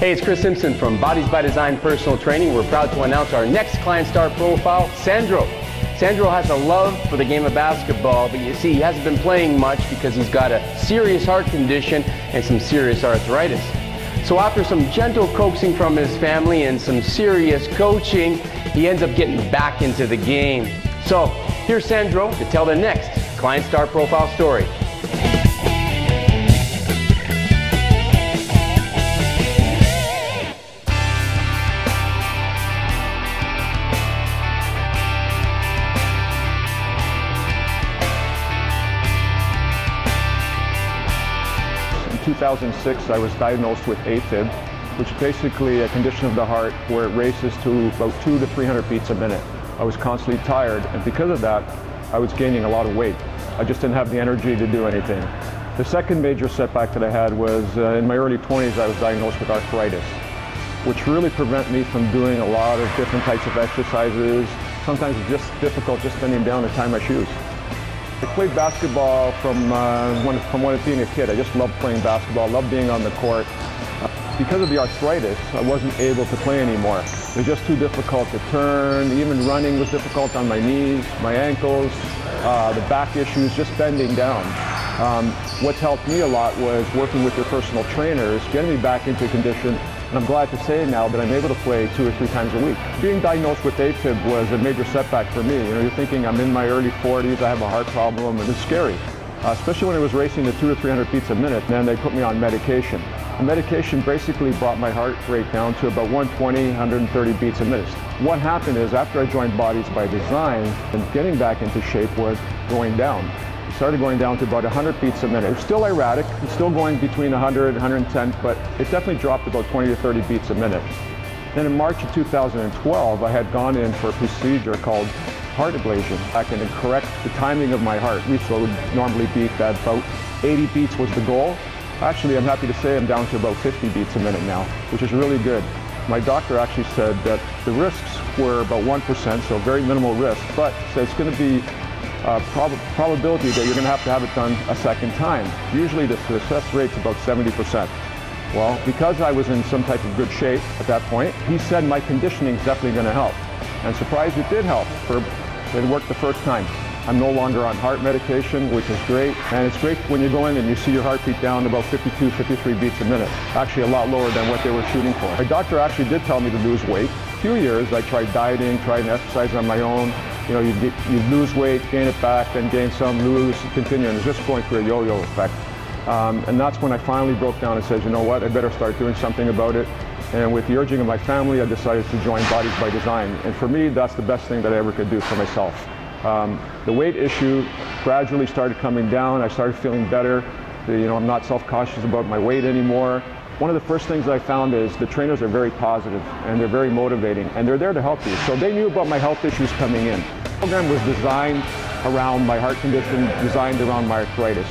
Hey, it's Kris Simpson from Bodies by Design Personal Training. We're proud to announce our next client star profile, Sandro. Sandro has a love for the game of basketball, but you see, he hasn't been playing much because he's got a serious heart condition and some serious arthritis. So after some gentle coaxing from his family and some serious coaching, he ends up getting back into the game. So here's Sandro to tell the next client star profile story. In 2006, I was diagnosed with AFib, which is basically a condition of the heart where it races to about 200 to 300 beats a minute. I was constantly tired, and because of that, I was gaining a lot of weight. I just didn't have the energy to do anything. The second major setback that I had was in my early 20s, I was diagnosed with arthritis, which really prevented me from doing a lot of different types of exercises. Sometimes it's just difficult just bending down to tie my shoes. I played basketball from being a kid. I just loved playing basketball, loved being on the court. Because of the arthritis, I wasn't able to play anymore. It was just too difficult to turn. Even running was difficult on my knees, my ankles, the back issues, just bending down. What's helped me a lot was working with your personal trainers, getting me back into condition. And I'm glad to say now that I'm able to play 2 or 3 times a week. Being diagnosed with AFib was a major setback for me. You know, you're thinking I'm in my early 40s, I have a heart problem, and it's scary. Especially when I was racing to 200 to 300 beats a minute, and then they put me on medication. The medication basically brought my heart rate down to about 120, 130 beats a minute. What happened is after I joined Bodies by Design, and getting back into shape was going down. It started going down to about 100 beats a minute. It was still erratic, it's still going between 100 and 110, but it definitely dropped about 20 to 30 beats a minute. Then in March of 2012, I had gone in for a procedure called heart ablation. I can correct the timing of my heart. So it would normally beat at about 80 beats was the goal. Actually, I'm happy to say I'm down to about 50 beats a minute now, which is really good. My doctor actually said that the risks were about 1%, so very minimal risk, but said it's going to be probability that you're going to have it done a second time. Usually the success rate's about 70%. Well, because I was in some type of good shape at that point, he said my conditioning is definitely going to help. And surprised it did help. It worked the first time. I'm no longer on heart medication, which is great. And it's great when you go in and you see your heartbeat down to about 52, 53 beats a minute. Actually a lot lower than what they were shooting for. My doctor actually did tell me to lose weight. A few years I tried dieting, tried exercising on my own. You know, you lose weight, gain it back, then gain some, lose, continue, and it's just going through a yo-yo effect. And that's when I finally broke down and said, you know what, I better start doing something about it. And with the urging of my family, I decided to join Bodies by Design. And for me, that's the best thing that I ever could do for myself. The weight issue gradually started coming down. I started feeling better. You know, I'm not self-conscious about my weight anymore. One of the first things I found is the trainers are very positive and they're very motivating and they're there to help you. So they knew about my health issues coming in. The program was designed around my heart condition, designed around my arthritis.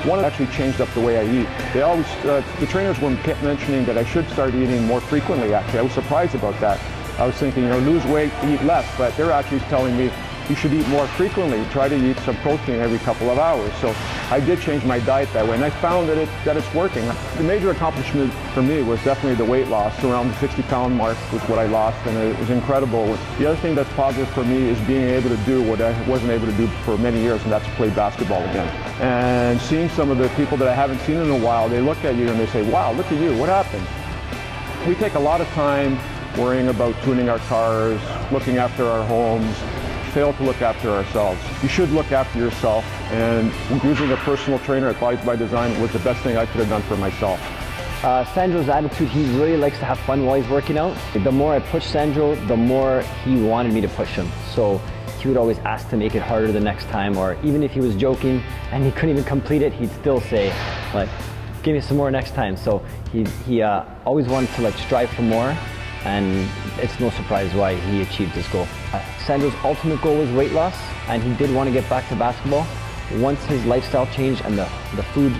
One actually changed up the way I eat. They always, the trainers kept mentioning that I should start eating more frequently actually. I was surprised about that. I was thinking, you know, lose weight, eat less, but they're actually telling me you should eat more frequently. Try to eat some protein every couple of hours. So I did change my diet that way, and I found that it's working. The major accomplishment for me was definitely the weight loss. Around the 60-pound mark was what I lost, and it was incredible. The other thing that's positive for me is being able to do what I wasn't able to do for many years, and that's play basketball again. And seeing some of the people that I haven't seen in a while, they look at you and they say, wow, look at you, what happened? We take a lot of time worrying about tuning our cars, looking after our homes, fail to look after ourselves. You should look after yourself, and using a personal trainer at Bodies by Design was the best thing I could have done for myself. Sandro's attitude, he really likes to have fun while he's working out. The more I pushed Sandro, the more he wanted me to push him. So he would always ask to make it harder the next time, or even if he was joking and he couldn't even complete it, he'd still say, like, give me some more next time. So he always wanted to strive for more. And it's no surprise why he achieved his goal. Sandro's ultimate goal was weight loss, and he did want to get back to basketball. Once his lifestyle changed and the food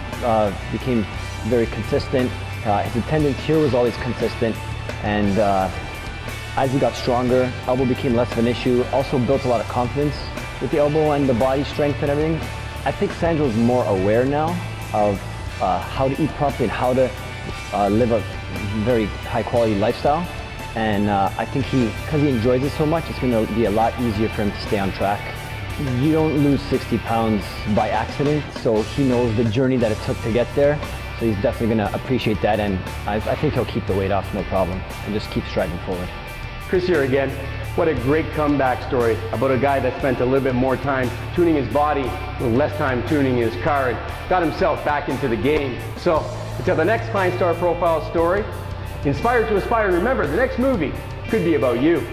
became very consistent, his attendance here was always consistent, and as he got stronger, elbow became less of an issue. Also built a lot of confidence with the elbow and the body strength and everything. I think Sandro's more aware now of how to eat properly and how to live a very high quality lifestyle. And I think because he enjoys it so much, it's going to be a lot easier for him to stay on track. You don't lose 60 pounds by accident, so he knows the journey that it took to get there. So he's definitely going to appreciate that, and I think he'll keep the weight off, no problem, and just keep striding forward. Kris here again. What a great comeback story about a guy that spent a little bit more time tuning his body, a little less time tuning his car, and got himself back into the game. So until the next Klein Star Profile story, inspired to aspire. Remember, the next movie could be about you.